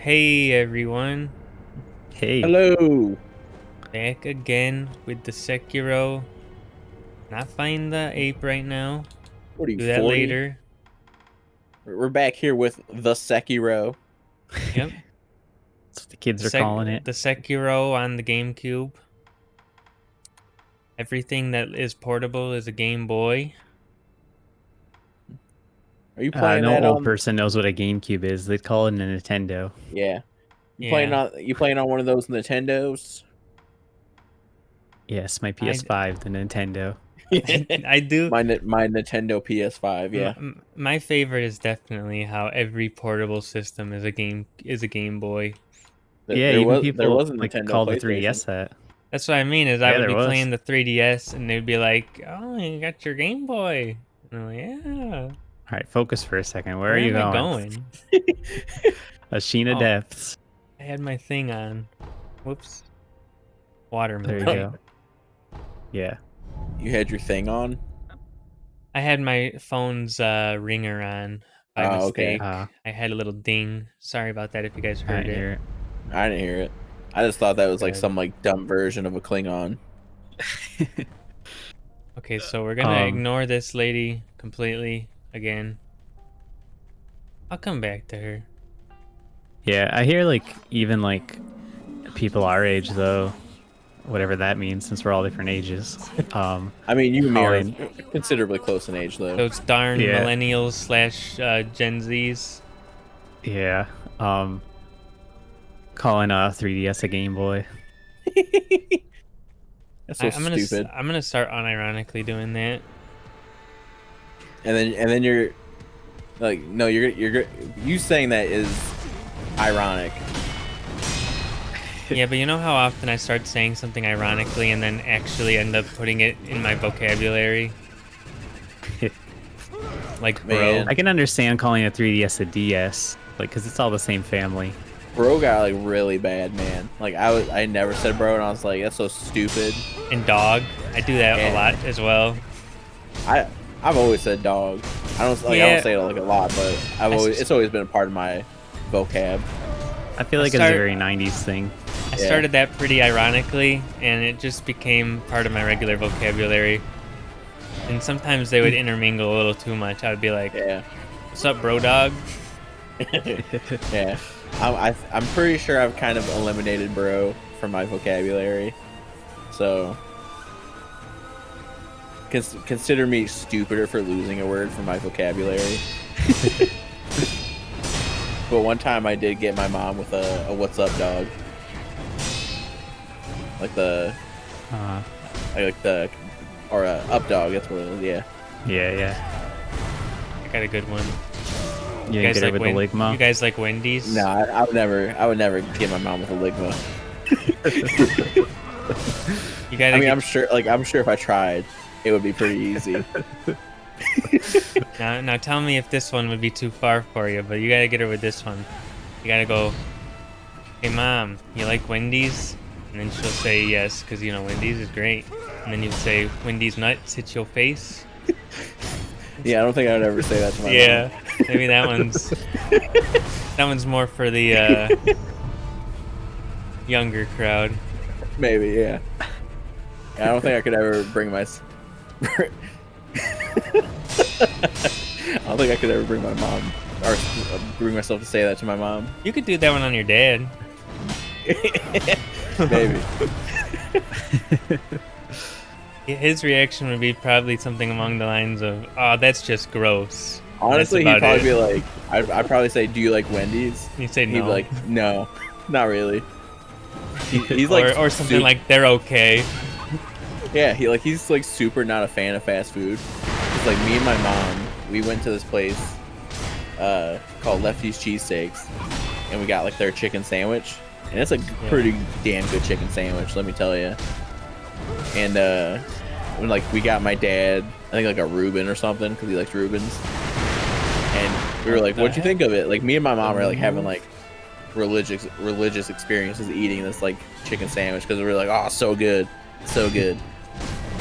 Hey everyone, Hey, Hello. back again with the Sekiro. Not find the ape right now. What are you, Do that 40? later. We're back here with the Sekiro. Yep. that's what the kids are calling it. The Sekiro on the GameCube. Everything that is portable is a Game Boy. Are you playing No that old on? person knows what a GameCube is. They call it a Nintendo. Yeah. Yeah. You playing on one of those Nintendos? Yes, my I PS5, the Nintendo. I do. My Nintendo PS5. Yeah. My favorite is definitely how every portable system is a Game Boy. Yeah, There even was people a like Nintendo call the PlayStation. 3DS that. That's what I mean. Is I Yeah, would there be was. playing the 3DS and they'd be like, "Oh, you got your Game Boy." And I'm like, "Yeah." All right, focus for a second. Where are Where you am I going? going? Ashina Oh, Depths. I had my thing on. Whoops. There you Watermelon. go. Yeah. You had your thing on. I had my phone's ringer on by Oh, okay. mistake. I had a little ding. Sorry about that if you guys I heard didn't it. hear I didn't hear it. I just thought that was like Good. some like dumb version of a Klingon. it. Okay, so we're gonna ignore this lady completely again. I'll come back to her. Yeah, I hear like even like people our age though, whatever that means, since we're all different ages. I mean, you and me are Calling. considerably close in age, though. Those darn Yeah. millennials slash Gen Zs. Yeah. Calling a 3DS a Game Boy. That's so stupid. I'm gonna start unironically doing that. And then you're like, no, you saying that is ironic. Yeah, but you know how often I start saying something ironically and then actually end up putting it in my vocabulary? Like, bro. Man. I can understand calling a 3DS a DS, like, because it's all the same family. Bro got like really bad, man. Like I never said bro, and I was like, that's so stupid. And dog. I do that a lot as well. I've always said dog. I don't say it like a lot, but it's always been a part of my vocab. I feel like it's a very 90s thing. I started that pretty ironically, and it just became part of my regular vocabulary. And sometimes they would intermingle a little too much. I would be like, Yeah. "What's up, bro, dog?" Yeah. I'm pretty sure I've kind of eliminated bro from my vocabulary. So consider me stupider for losing a word from my vocabulary. But one time I did get my mom with a "What's up, dog?" Like the or a Updawg. That's what it was. Yeah. Yeah. I got a good one. You guys get it with the Ligma? You guys like Wendy's? No, I would never get my mom with a Ligma. You gotta. I mean, I'm sure if I tried, it would be pretty easy. Now tell me if this one would be too far for you, but you gotta get her with this one. You gotta go, "Hey mom, you like Wendy's?" And then she'll say yes, because you know Wendy's is great. And then you'd say, "Wendy's nuts hit your face." Yeah, I don't think I would ever say that to my mom. Yeah, maybe that one's more for the younger crowd. Maybe, yeah. I don't think I could ever bring my. I don't think I could ever bring my mom or bring myself to say that to my mom. You could do that one on your dad. Maybe. His reaction would be probably something along the lines of, "Oh, that's just gross." Honestly, he'd probably be like, I'd probably say, "Do you like Wendy's?" You say no. He'd be like, "No, not really." He's like, or something like, "They're okay." Yeah, he's like super not a fan of fast food. It's like me and my mom, we went to this place called Lefty's Cheesesteaks, and we got like their chicken sandwich, and it's a pretty damn good chicken sandwich, let me tell you. And when like we got my dad, I think like a Reuben or something, because he likes Reubens, and we were like, "What'd you think of it?" Like me and my mom were like having like religious experiences eating this like chicken sandwich, because we were like, "Oh, so good, so good."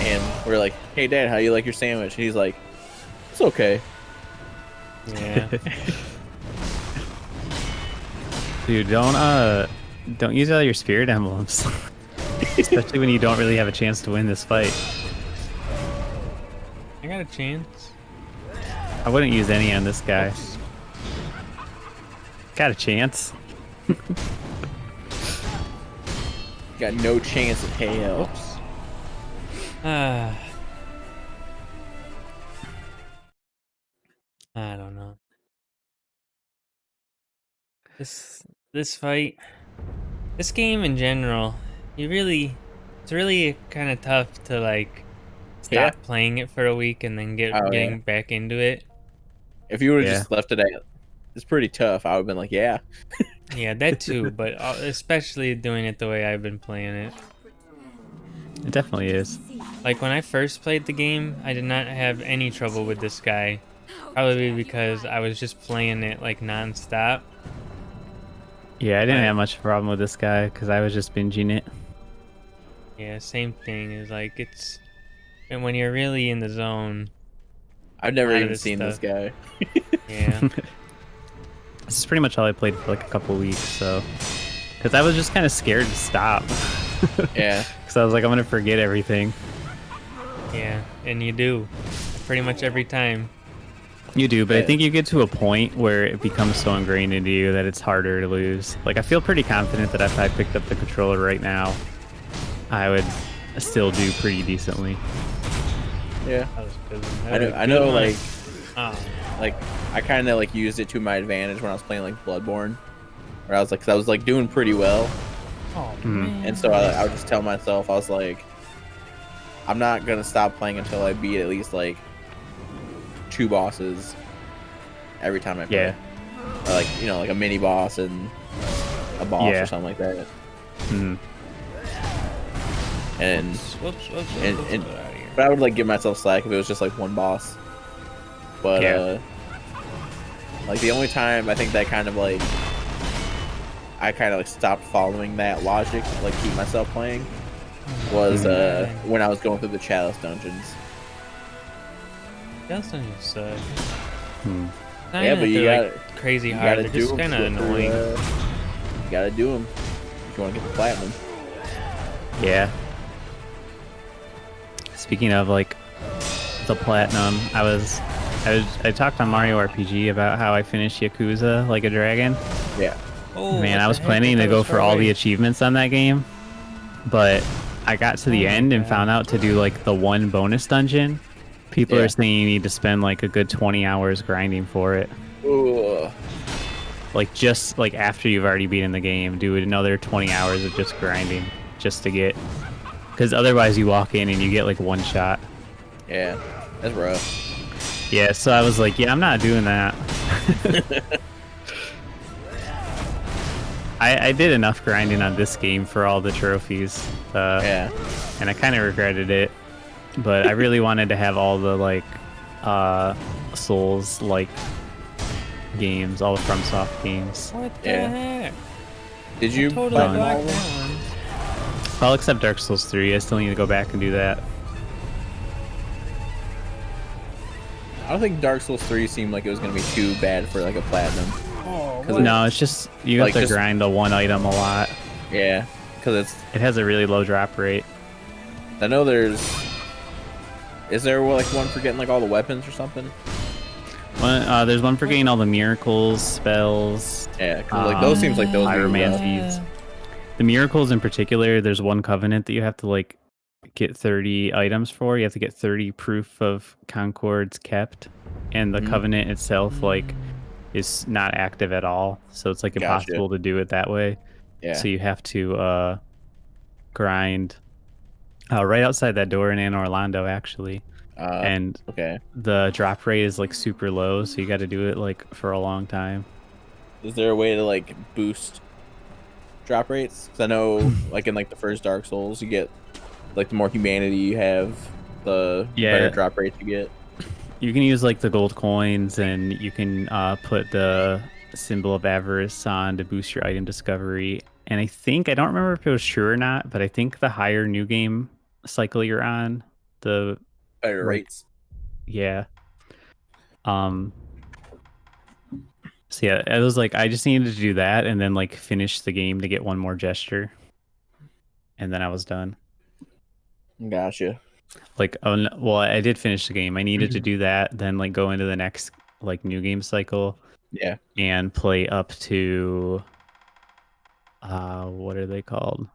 And we're like, "Hey dad, how you like your sandwich?" And he's like, "It's okay." Yeah. Dude, don't use all your spirit emblems. Especially when you don't really have a chance to win this fight. I got a chance. I wouldn't use any on this guy. Got a chance. Got no chance in hell. Oops. I don't know. This fight, this game in general, it's really kind of tough to like stop playing it for a week and then getting back into it. If you would have just left it at, it's pretty tough. I would have been like, yeah. Yeah, that too, but especially doing it the way I've been playing it. It definitely is. Like when I first played the game, I did not have any trouble with this guy. Probably because I was just playing it like non-stop. Yeah, I didn't have much problem with this guy because I was just binging it. Yeah, same thing. Is like and when you're really in the zone. I've never even seen this guy. Yeah. This is pretty much all I played for like a couple weeks, so because I was just kind of scared to stop. Yeah. Because I was like, I'm gonna forget everything. Yeah, and you do, pretty much every time. You do, but I think you get to a point where it becomes so ingrained into you that it's harder to lose. Like, I feel pretty confident that if I picked up the controller right now, I would still do pretty decently. Yeah. That was good. I know, like, oh. like I kind of like used it to my advantage when I was playing like Bloodborne, where I was like, 'cause I was like doing pretty well. Oh, man. And so I would just tell myself, I was like, I'm not gonna stop playing until I beat at least like 2 bosses every time I play. Yeah. Or like, you know, like a mini boss and a boss or something like that. Mm. And Whoops, but I would like give myself slack if it was just like one boss. But like the only time I think that kind of like I kind of like stopped following that logic, like keep myself playing, was when I was going through the Chalice dungeons. Chalice dungeons suck. Yeah, but you got like crazy hard. They're just kind of annoying. You gotta do them if you want to get the platinum. Yeah. Speaking of like the platinum, I talked on Mario RPG about how I finished Yakuza like a dragon. Yeah. Oh, man, I was planning to go for all the achievements on that game, but I got to the end and found out to do like the one bonus dungeon. People are saying you need to spend like a good 20 hours grinding for it. Ooh. Like just like after you've already beaten the game, do another 20 hours of just grinding just to get, because otherwise you walk in and you get like one shot. Yeah, that's rough. Yeah, so I was like, yeah, I'm not doing that. I did enough grinding on this game for all the trophies. And I kind of regretted it, but I really wanted to have all the like Souls like games, all the FromSoft games. What the heck? Did you totally play all of them? Well, except Dark Souls 3. I still need to go back and do that. I don't think Dark Souls 3 seemed like it was going to be too bad for like a platinum. No, it's just you have to grind the one item a lot. Yeah, because it has a really low drop rate. I know is there like one for getting like all the weapons or something? There's one for getting all the miracles, spells. Yeah, because like those seems like those pyromancies. The miracles in particular, there's one covenant that you have to like get 30 items for. You have to get 30 proof of concords kept, and the covenant itself like is not active at all, so it's like impossible to do it that way. Yeah. So you have to grind right outside that door in Anne Orlando, actually. And the drop rate is like super low, so you got to do it like for a long time. Is there a way to like boost drop rates? Because I know like in like the first Dark Souls, you get like the more humanity you have, the better drop rates you get. You can use like the gold coins, and you can put the symbol of avarice on to boost your item discovery. And I don't remember if it was true or not, but I think the higher new game cycle you're on, the better rates. Yeah. So yeah, it was like I just needed to do that and then like finish the game to get one more gesture, and then I was done. Gotcha. Like, oh no, well, I did finish the game. I needed to do that, then like go into the next like new game cycle Yeah. and play up to what are they called?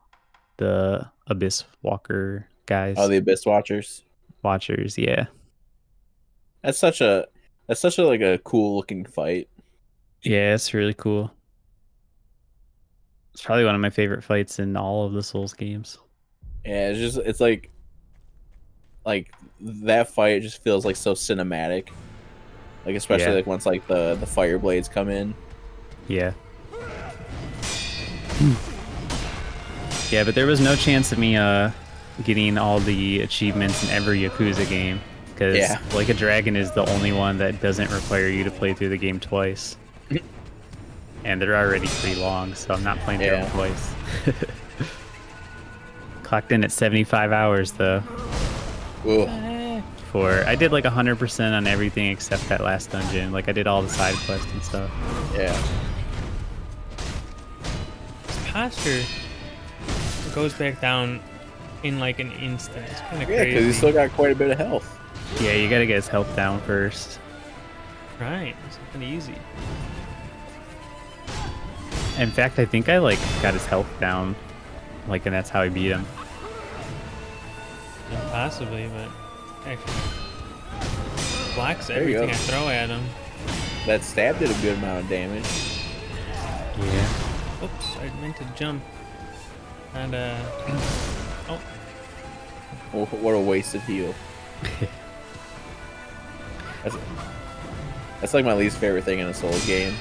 The Abyss Walker guys, Oh, the Abyss Watchers. Watchers. Yeah, That's such a like a cool looking fight. yeah, it's really cool. It's probably one of my favorite fights in all of the Souls games. Yeah, it's like that fight just feels like so cinematic. Like especially Yeah. like once like the fire blades come in. Yeah. Yeah, but there was no chance of me getting all the achievements in every Yakuza game because Yeah. Like a Dragon is the only one that doesn't require you to play through the game twice. And they're already pretty long, so I'm not playing through them twice. Clocked in at 75 hours though. Ooh. I did like 100% on everything except that last dungeon. Like I did all the side quests and stuff. Yeah. His posture goes back down in like an instant. It's kind of Yeah, crazy. because he's still got quite a bit of health. Yeah, you gotta get his health down first. Right, it's something easy. In fact, I think I like got his health down, like, and that's how I beat him. Yeah, possibly, but actually blocks There you everything go. I throw at him. That stab did a good amount of damage. Yeah. Oops, I meant to jump. And oh, Oh, what a wasted heal. That's like my least favorite thing in a Souls game.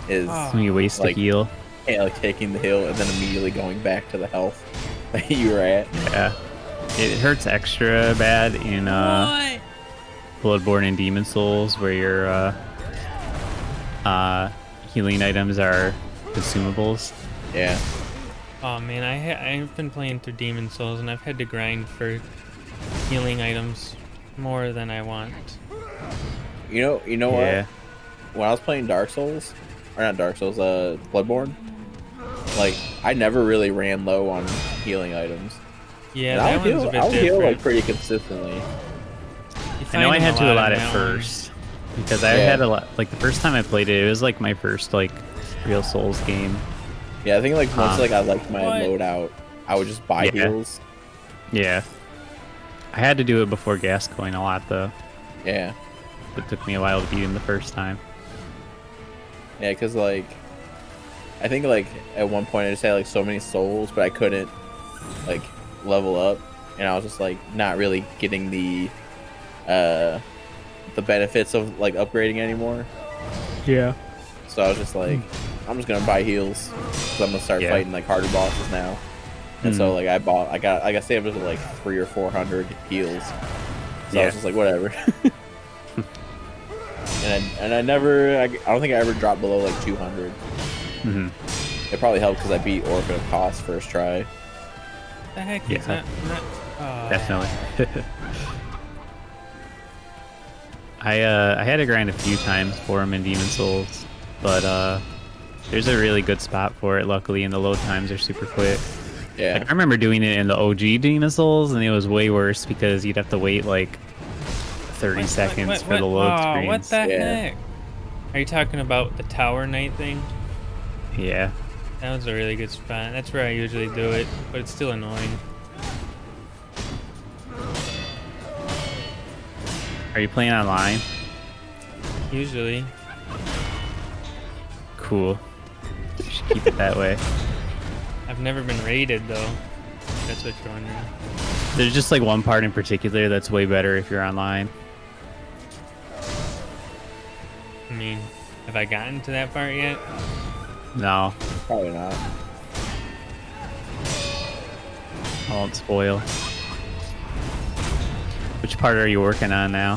Is When you waste Like- a heal. like taking the heal and then immediately going back to the health that you were at. Yeah. It hurts extra bad in what? Bloodborne and Demon Souls, where your healing items are consumables. Yeah. Oh man, I've been playing through Demon Souls and I've had to grind for healing items more than I want. You know Yeah. what? When I was playing Dark Souls, or not Dark Souls, Bloodborne, like I never really ran low on healing items. Yeah, And that one's a I bit would heal different. like pretty consistently. You I know I find had them to a lot in at that one. first because I Yeah. had a lot. Like the first time I played it, it was like my first like real Souls game. Yeah, I think like once Huh. like I liked my What? loadout, I would just buy Yeah. heals. Yeah, I had to do it before Gascoigne a lot though. Yeah. It took me a while to beat him the first time. Yeah, because like I think like at one point I just had like so many souls, but I couldn't like level up, and I was just like not really getting the benefits of like upgrading anymore. Yeah. So I was just like, I'm just gonna buy heals because I'm gonna start Yeah. fighting like harder bosses now. And so like I got saved up to like 300 or 400 heals. So I Yeah. was just like whatever. and I don't think I ever dropped below like 200. Hmm. It probably helped because I beat Orphan of Kos first try. The heck Yeah. is that? Oh. Definitely. I had to grind a few times for him in Demon Souls, but there's a really good spot for it. Luckily, and the load times are super quick. Yeah. Like, I remember doing it in the OG Demon Souls, and it was way worse because you'd have to wait like 30 seconds for the load screens. What the Yeah. heck? Are you talking about the Tower Knight thing? Yeah. That was a really good spot. That's where I usually do it, but it's still annoying. Are you playing online? Usually. Cool. You should keep it that way. I've never been raided though. That's what you're wondering. There's just like one part in particular that's way better if you're online. I mean, have I gotten to that part yet? No, Probably not. I won't spoil. Which part are you working on now?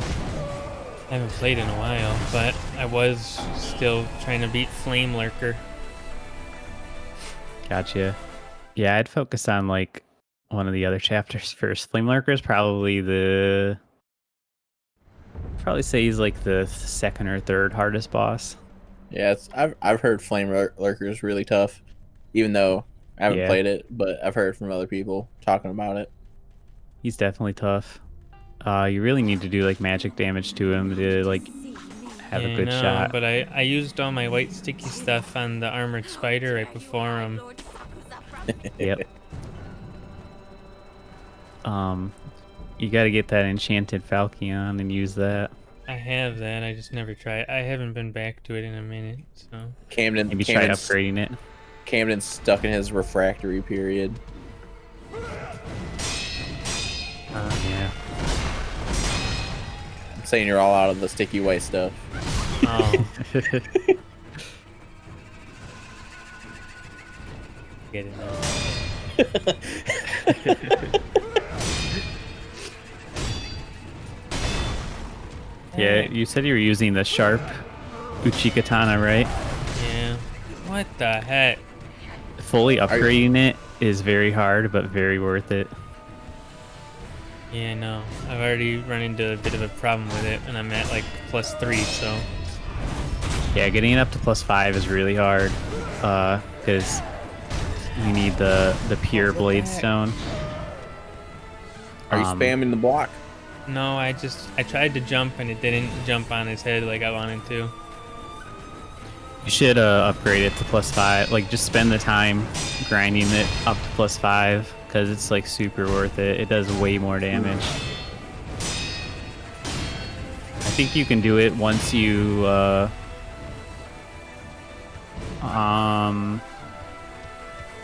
I haven't played in a while, but I was still trying to beat Flame Lurker. Gotcha. Yeah, I'd focus on like one of the other chapters first. Flame Lurker is probably say he's like the second or third hardest boss. Yeah, I've heard Flame Lurker is really tough, even though I haven't Yeah. played it, but I've heard from other people talking about it. He's definitely tough. You really need to do like magic damage to him to like have a Yeah, I good know, shot. but I used all my white sticky stuff on the armored spider right before him. Yep. You got to get that enchanted Falcon and use that. I have that. I just never tried. I haven't been back to it in a minute. So Maybe try upgrading it. Camden's stuck in his refractory period. Yeah. I'm saying you're all out of the sticky white stuff. oh, get it now. Yeah, you said you were using the sharp Uchikatana, right? Yeah. What the heck? Fully upgrading it is very hard, but very worth it. Yeah, no. I've already run into a bit of a problem with it, and I'm at like +3, so. Yeah, getting it up to +5 is really hard, because you need the pure blade stone. Are you spamming the block? No, I tried to jump and it didn't jump on his head like I wanted to. You should upgrade it to +5. Like, just spend the time grinding it up to +5, because it's like super worth it. It does way more damage. I think you can do it once you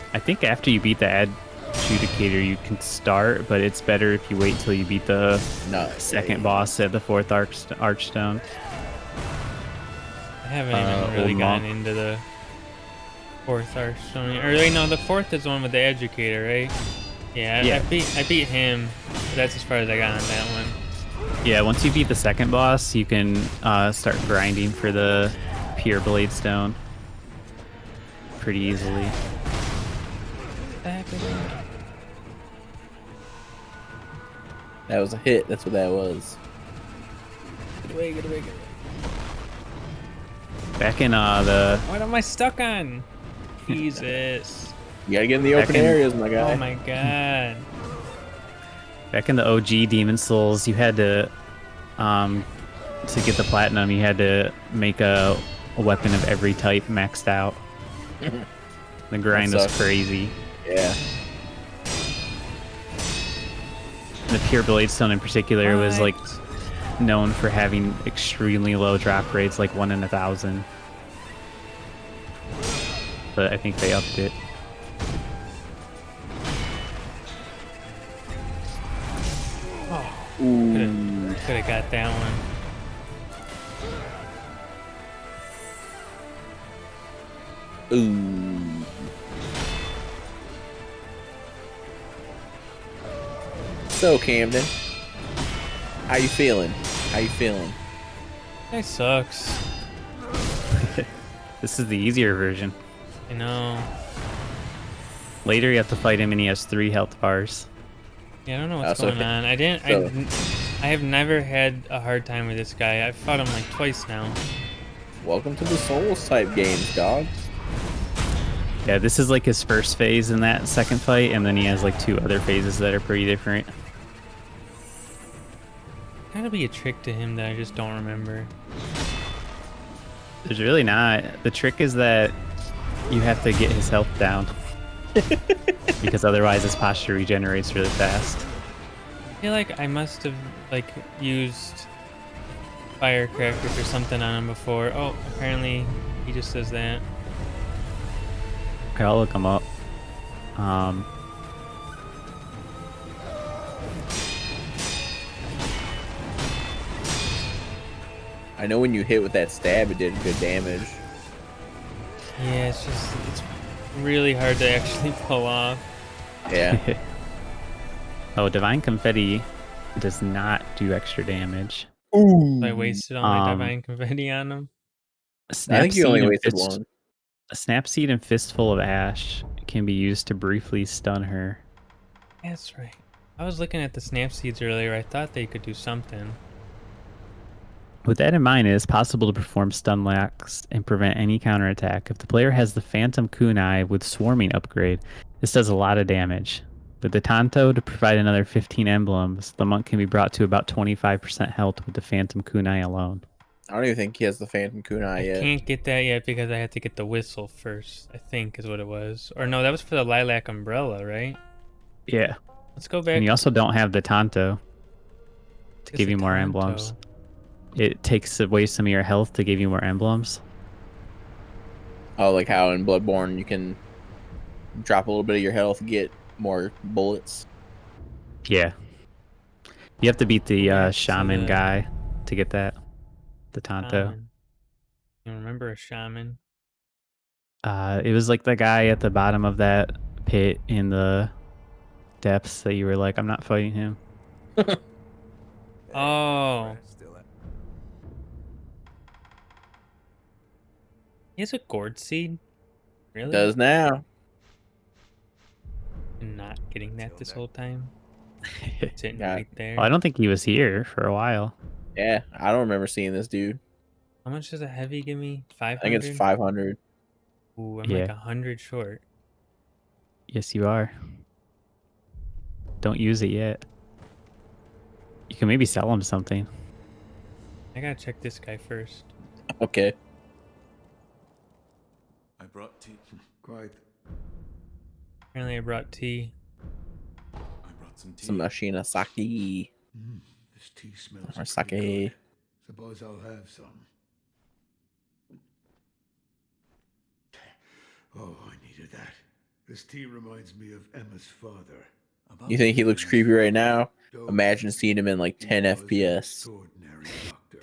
I think after you beat the adjudicator you can start, but it's better if you wait till you beat the second boss at the 4th archstone. I haven't even really gotten into the 4th archstone. Or wait, no, the 4th is the one with the educator, right? Yeah, I beat him, but that's as far as I got on that one. Yeah, once you beat the second boss, you can start grinding for the pure blade stone pretty easily. That was a hit. That's what that was. Get away, get away, get away. Back in the... What am I stuck on? Jesus. You gotta get in the open areas, my guy. Oh my god. Back in the OG Demon Souls, you had to get the platinum, you had to make a weapon of every type maxed out. The grind was crazy. Yeah. The pure blade stone in particular was like known for having extremely low drop rates, like 1 in 1,000. But I think they upped it. Ooh. Could have got that one. Ooh. So Camden, how you feeling? How you feeling? That sucks. This is the easier version. I know. Later you have to fight him and he has 3 health bars. Yeah, I don't know what's going on. I have never had a hard time with this guy. I've fought him like twice now. Welcome to the Souls type games, dog. Yeah, this is like his first phase in that second fight, and then he has like 2 other phases that are pretty different. Gotta be a trick to him that I just don't remember. There's really not. The trick is that you have to get his health down. Because otherwise his posture regenerates really fast. I feel like I must have like used firecrackers or something on him before. Oh, apparently he just says that. Okay, I'll look him up. I know when you hit with that stab, it did good damage. Yeah, it's really hard to actually pull off. Yeah. Oh, Divine Confetti does not do extra damage. Ooh. So I wasted all my divine confetti on him. I think you only wasted one. A Snapseed and Fistful of Ash can be used to briefly stun her. That's right. I was looking at the snap seeds earlier. I thought they could do something. With that in mind, it is possible to perform stun locks and prevent any counterattack. If the player has the Phantom Kunai with Swarming upgrade, this does a lot of damage. With the Tanto to provide another 15 emblems, the monk can be brought to about 25% health with the Phantom Kunai alone. I don't even think he has the Phantom Kunai I yet. can't get that yet because I had to get the whistle first, I think is what it was. Or no, that was for the lilac umbrella, right? Yeah. Let's go back. And you also don't have the Tanto to It's give a you more Tonto. emblems. It takes away some of your health to give you more emblems. Oh, like how in Bloodborne you can drop a little bit of your health, get more bullets. Yeah. You have to beat the Back to shaman the guy to get that. The Tanto. shaman. You remember a shaman? It was like the guy at the bottom of that pit in the depths that you were like, I'm not fighting him. Oh. He has a gourd seed? Really? Does now. I'm not getting that this whole time. Sitting Yeah. right there. Well, I don't think he was here for a while. Yeah, I don't remember seeing this dude. How much does a heavy give me? 500? I think it's 500. Ooh, I'm Yeah. like 100 short. Yes, you are. Don't use it yet. You can maybe sell him something. I gotta check this guy first. Okay. I brought tea. Quite. Apparently I brought tea. I brought some tea. Some Ashina sake. This tea smells Or pretty sake. good. Suppose I'll have some. Oh, I needed that. This tea reminds me of Emma's father. You think he looks creepy right now? Imagine seeing him in like 10 FPS.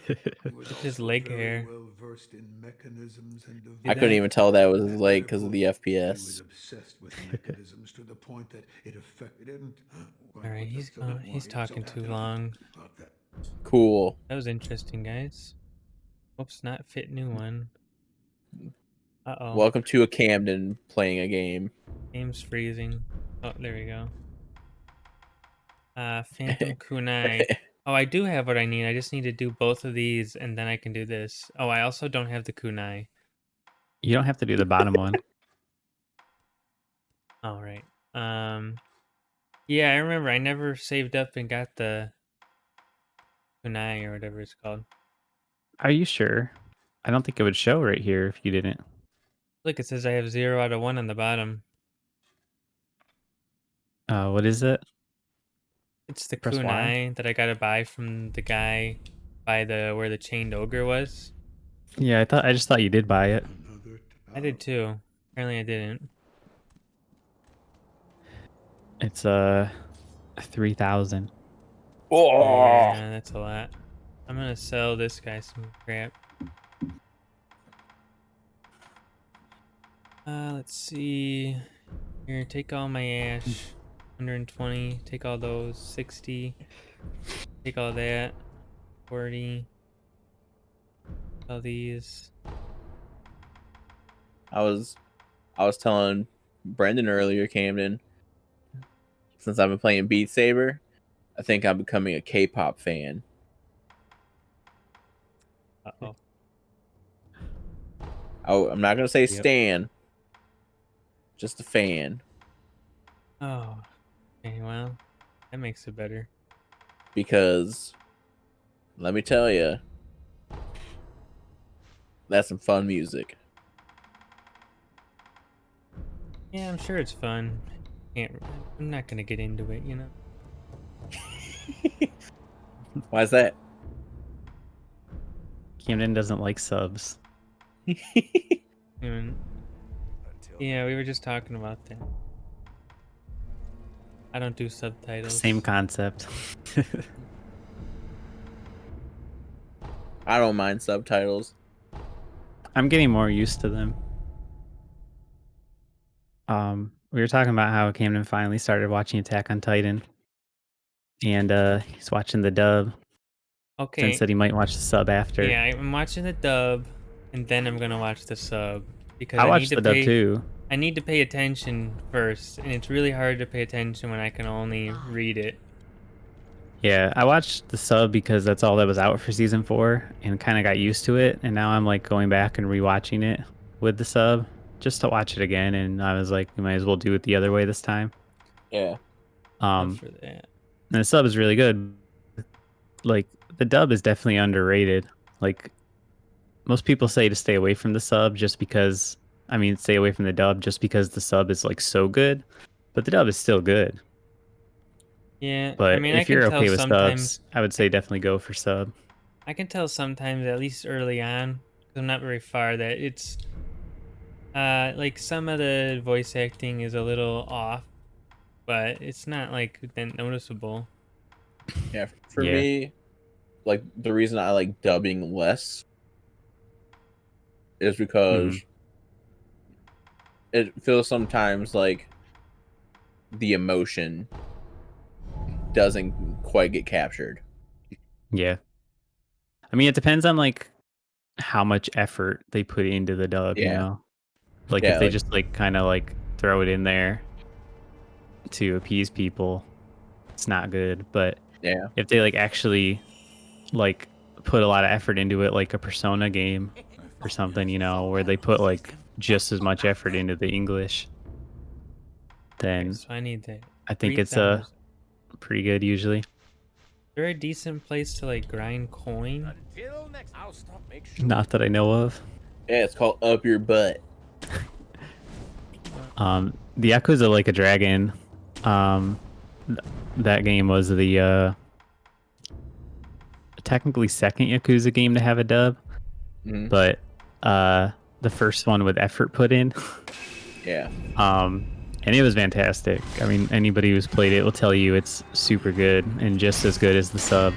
It's his leg hair. I couldn't even tell that was his leg because of the FPS. Alright, he's talking too long. Cool. That was interesting, guys. Oops, not fit new one. Uh-oh. Welcome to a Camden playing a game. Game's freezing. Oh, there we go. Phantom Kunai. Oh, I do have what I need. I just need to do both of these, and then I can do this. Oh, I also don't have the kunai. You don't have to do the bottom one. All right. Yeah, I remember. I never saved up and got the kunai or whatever it's called. Are you sure? I don't think it would show right here if you didn't. Look, it says I have 0 out of 1 on the bottom. What is it? It's the Press Y. kunai that I gotta buy from the guy by the where the chained ogre was. Yeah, I just thought you did buy it. I did too. Apparently, I didn't. It's 3,000. Oh, Yeah, that's a lot. I'm gonna sell this guy some crap. Let's see. Here, take all my ash. 120. Take all those. 60. Take all that. 40. All these. I was telling Brendan earlier, Camden, since I've been playing Beat Saber, I think I'm becoming a K-pop fan. Uh-oh. Oh, I'm not gonna say stan, just a fan. Oh. Okay, well, that makes it better. Because, let me tell you, that's some fun music. Yeah, I'm sure it's fun. I'm not gonna get into it, you know? Why is that? Camden doesn't like subs. Yeah, we were just talking about that. I don't do subtitles. Same concept. I don't mind subtitles. I'm getting more used to them. We were talking about how Camden finally started watching Attack on Titan. And he's watching the dub. Okay. Then said he might watch the sub after. Yeah, I'm watching the dub, and then I'm gonna watch the sub because I need watched to the dub too. I need to pay attention first, and it's really hard to pay attention when I can only read it. Yeah, I watched the sub because that's all that was out for season 4 and kind of got used to it. And now I'm like going back and rewatching it with the sub just to watch it again. And I was like, we might as well do it the other way this time. Yeah. Up Um, for that. and the sub is really good. Like the dub is definitely underrated. Like most people say to stay away from the sub just because, I mean, stay away from the dub just because the sub is like so good, but the dub is still good. Yeah, I But mean, I if can you're tell okay with sometimes. subs, I would say definitely go for sub. I can tell sometimes, at least early on, 'cause I'm not very far, that it's like some of the voice acting is a little off, but it's not like that noticeable. Yeah. For Yeah. me, like the reason I like dubbing less is because Mhm. it feels sometimes like the emotion doesn't quite get captured. Yeah. I mean, it depends on like how much effort they put into the dub, you Yeah. know? Like if Yeah, they like just like kind of like throw it in there to appease people, it's not good. But yeah. if they like actually like put a lot of effort into it, like a Persona game or something, you know, where they put like just as much effort into the English, Okay, then so I need that I think it's 3,000. pretty good usually. Is there a decent place to like grind coin? Not that I know of. Yeah, it's called Up Your Butt. The Yakuza Like a Dragon, that game was the technically second Yakuza game to have a dub, Mhm. but the first one with effort put in. Yeah. And it was fantastic. I mean, anybody who's played it will tell you it's super good and just as good as the sub.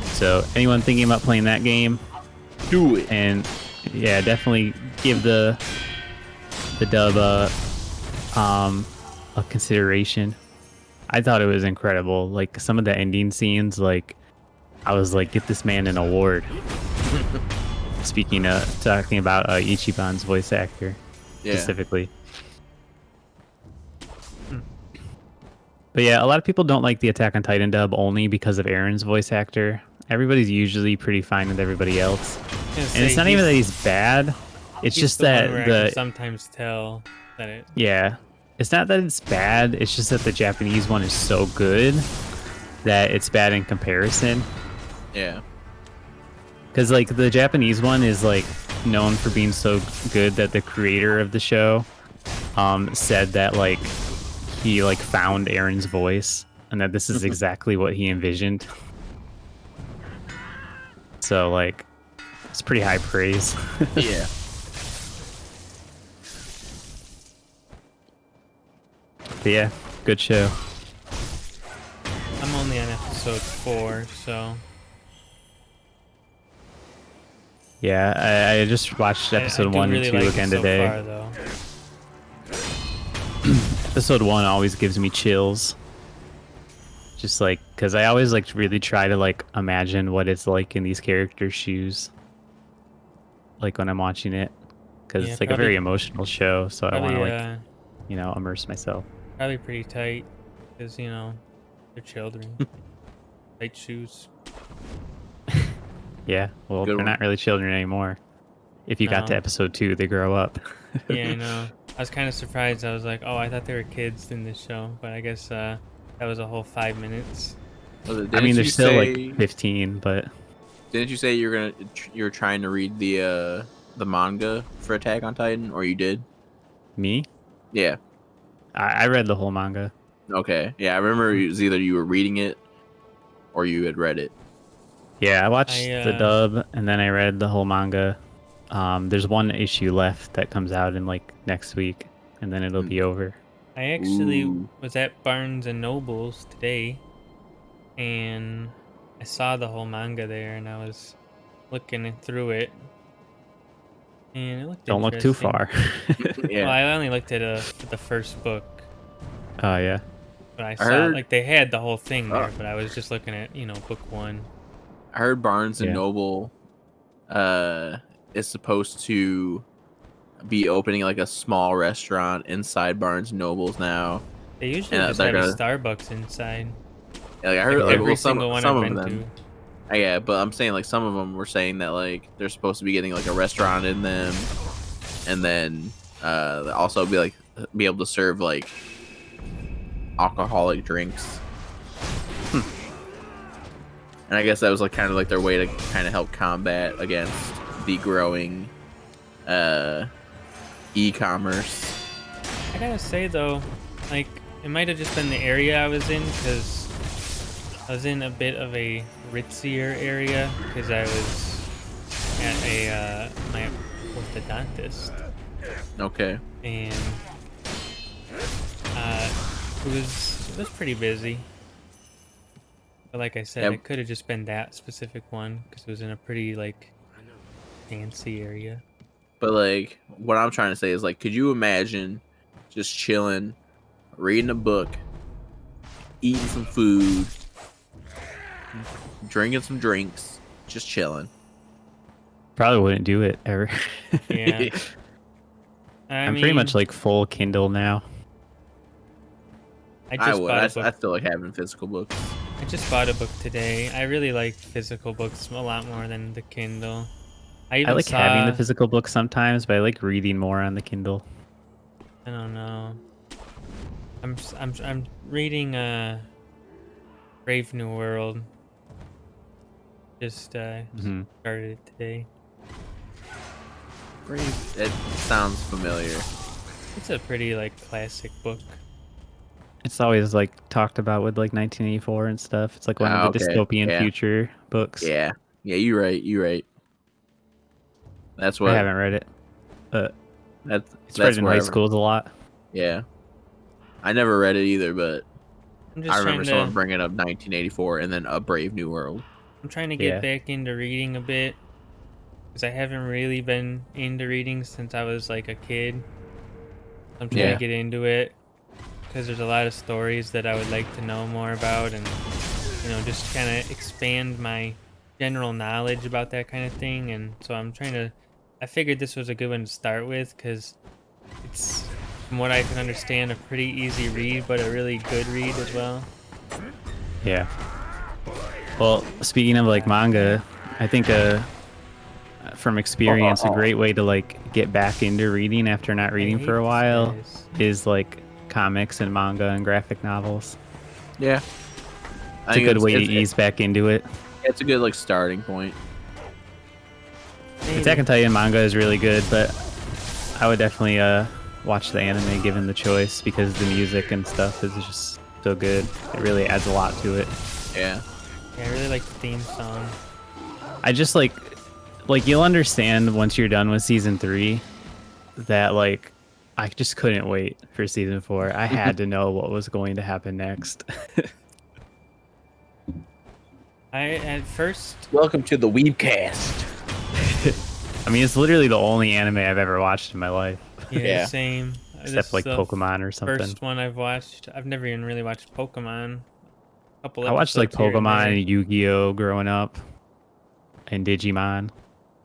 So anyone thinking about playing that game, Do it. and yeah, definitely give the dub a consideration. I thought it was incredible. Like some of the ending scenes, like I was like, get this man an award. Talking about Ichiban's voice actor Yeah. specifically. But yeah, a lot of people don't like the Attack on Titan dub only because of Aaron's voice actor. Everybody's usually pretty fine with everybody else. And it's not even that he's bad. It's He's just the that one where I can sometimes tell that it. yeah, it's not that it's bad. It's just that the Japanese one is so good that it's bad in comparison. Yeah. Because like the Japanese one is like known for being so good that the creator of the show said that like he like found Aaron's voice and that this is exactly what he envisioned. So like it's pretty high praise. Yeah. But yeah, good show. I'm only on episode 4, so Yeah, I just watched episode I do 1 really and 2 like again it so today. far, though. Episode 1 always gives me chills. Just like, because I always like really try to like imagine what it's like in these characters' shoes. Like when I'm watching it. Because Yeah, it's like a very emotional show, so I want Probably, to like, you know, immerse myself. probably pretty tight, because you know they're children. Tight shoes. Yeah, well, Good they're one. not really children anymore. If you got to No. episode 2, they grow up. Yeah, I know. I was kind of surprised. I was like, oh, I thought they were kids in this show, but I guess that was a whole 5 minutes. I mean, they're still like 15, but Didn't you say you're trying to read the manga for Attack on Titan, or you did? me? Yeah. I read the whole manga. Okay. Yeah, I remember it was either you were reading it or you had read it. Yeah, I watched I, the dub and then I read the whole manga. There's one issue left that comes out in like next week, and then it'll be over. I actually Ooh. was at Barnes and Nobles today, and I saw the whole manga there, and I was looking through it, and it looked Don't look too interesting. far. Yeah. Well, I only looked at the first book, Oh yeah. but I saw heard- like they had the whole thing there, Oh. but I was just looking at book 1. I heard Barnes and Yeah. Noble is supposed to be opening like a small restaurant inside Barnes and Nobles now. They usually Yeah, just they're have a gonna- Starbucks inside. Like I heard, Like, like, every well, single one some I've of been them. to. Yeah, but I'm saying like some of them were saying that like they're supposed to be getting like a restaurant in them, and then also be able to serve like alcoholic drinks. And I guess that was like kind of like their way to kind of help combat against the growing e-commerce. I gotta say though, like it might have just been the area I was in, because I was in a bit of a ritzier area because I was at a my orthodontist, Okay. and it was pretty busy. But like I said, Yep. it could have just been that specific one because it was in a pretty like fancy area. But like what I'm trying to say is like, could you imagine just chilling, reading a book, eating some food, drinking some drinks, just chilling? Probably wouldn't do it ever. Yeah. I'm pretty much like full Kindle now. I I just would. bought I a book. still like having physical books. I just bought a book today. I really like physical books a lot more than the Kindle. I I like having the physical book sometimes, but I like reading more on the Kindle. I don't know. I'm reading Brave New World. Just started it today. It sounds familiar. It's a pretty like classic book. It's always like talked about with like 1984 and stuff. It's like one of the dystopian future books. Yeah, you're right. You're right. That's what I haven't read it, but that's read in high schools a lot. Yeah, I never read it either, but I remember trying someone bringing up 1984 and then A Brave New World. I'm trying to get back into reading a bit, because I haven't really been into reading since I was like a kid. I'm trying to get into it because there's a lot of stories that I would like to know more about, and just kind of expand my general knowledge about that kind of thing. And so I figured this was a good one to start with, because it's, from what I can understand, a pretty easy read, but a really good read as well. Yeah. Well, speaking of like manga, I think from experience, a great way to like get back into reading after not reading for a while is like comics and manga and graphic novels. Yeah. It's a good way to ease back into it. It's a good like starting point. Attack on Titan manga is really good, but I would definitely watch the anime given the choice, because the music and stuff is just so good. It really adds a lot to it. Yeah. Yeah, I really like the theme song. I just like you'll understand once you're done with season 3 that like I just couldn't wait for season 4. I had to know what was going to happen next. Welcome to the Weebcast. I mean, it's literally the only anime I've ever watched in my life. Yeah, same. Except like Pokemon or something. First one I've watched. I've never even really watched Pokemon. I watched like Pokemon and Yu-Gi-Oh growing up, and Digimon,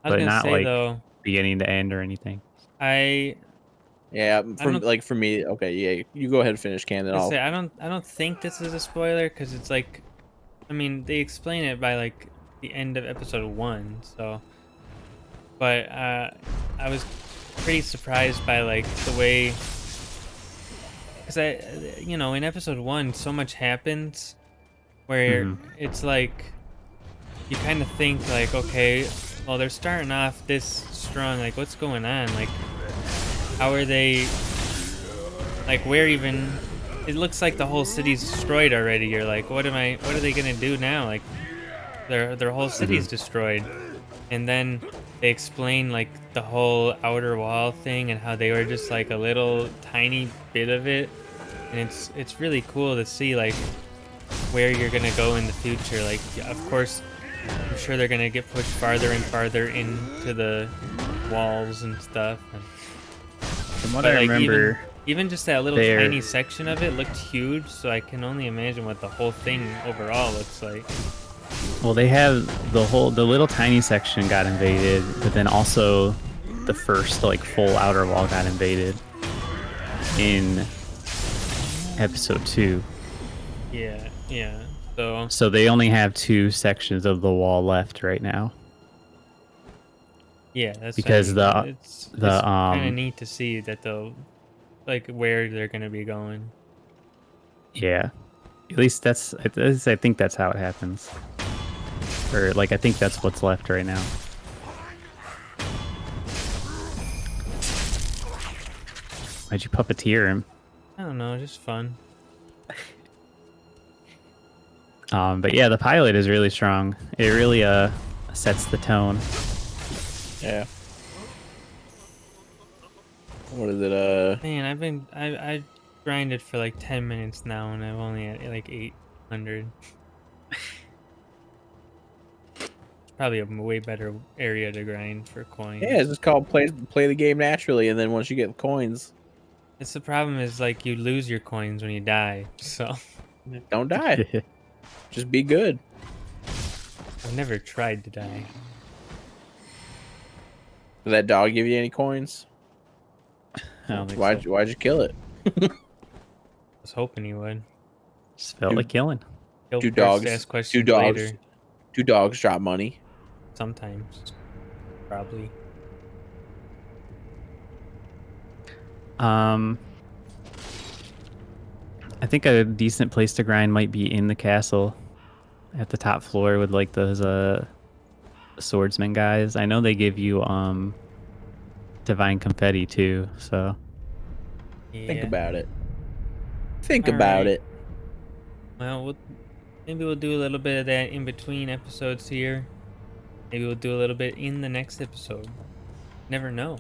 but not like beginning to end or anything. Yeah, for me, okay, yeah, you go ahead and finish, Cam. Then I'll. I don't think this is a spoiler, because it's like, I mean, they explain it by like the end of episode 1, so. But I was pretty surprised by like the way, because in episode 1, so much happens where it's like you kind of think like, okay, well, they're starting off this strong, like what's going on, like how are they, like where even, it looks like the whole city's destroyed already. You're like, what are they gonna do now? Like their whole city's destroyed. And then they explain like the whole outer wall thing and how they were just like a little tiny bit of it, and it's really cool to see like where you're gonna go in the future. Like, of course, I'm sure they're gonna get pushed farther and farther into the walls and stuff. From what I remember, even just that little tiny section of it looked huge, so I can only imagine what the whole thing overall looks like. Well, they have the little tiny section got invaded, but then also the first like full outer wall got invaded in episode 2. Yeah. So they only have 2 sections of the wall left right now. Yeah, that's Because what I mean. the it's kind of um neat to see that they'll like where they're gonna be going. yeah, at least I think that's how it happens. Or like I think that's what's left right now. Why'd you puppeteer him? I don't know, just fun. But yeah, the pilot is really strong. It really sets the tone. Yeah. What is it? Man, I grinded for like 10 minutes now, and I've only at like 800. It's probably a way better area to grind for coins. Yeah, it's just called play the game naturally, and then once you get coins, It's the problem is like you lose your coins when you die, so don't die. Just be good. I've never tried to die. Did that dog give you any coins? I don't think Why'd you kill it? I was hoping he would. Just felt like killing. He'll Do first dogs? ask Do questions dogs? later. Do dogs drop money? Sometimes, probably. I think a decent place to grind might be in the castle, at the top floor with like those swordsman guys. I know they give you divine confetti too, so Yeah. Think about it. Think All about right. it. Well, maybe we'll do a little bit of that in between episodes here. Maybe we'll do a little bit in the next episode. Never know.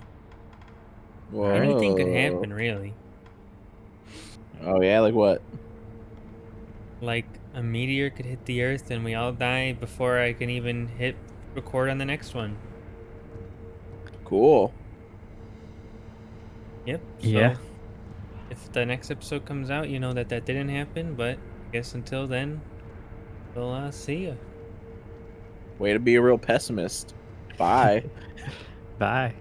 Whoa. Anything could happen, really. Oh yeah, like what? Like a meteor could hit the earth and we all die before I can even hit record on the next one. Cool. Yep. Yeah. So if the next episode comes out, you know that didn't happen. But I guess until then, we'll see ya. Way to be a real pessimist. Bye. bye.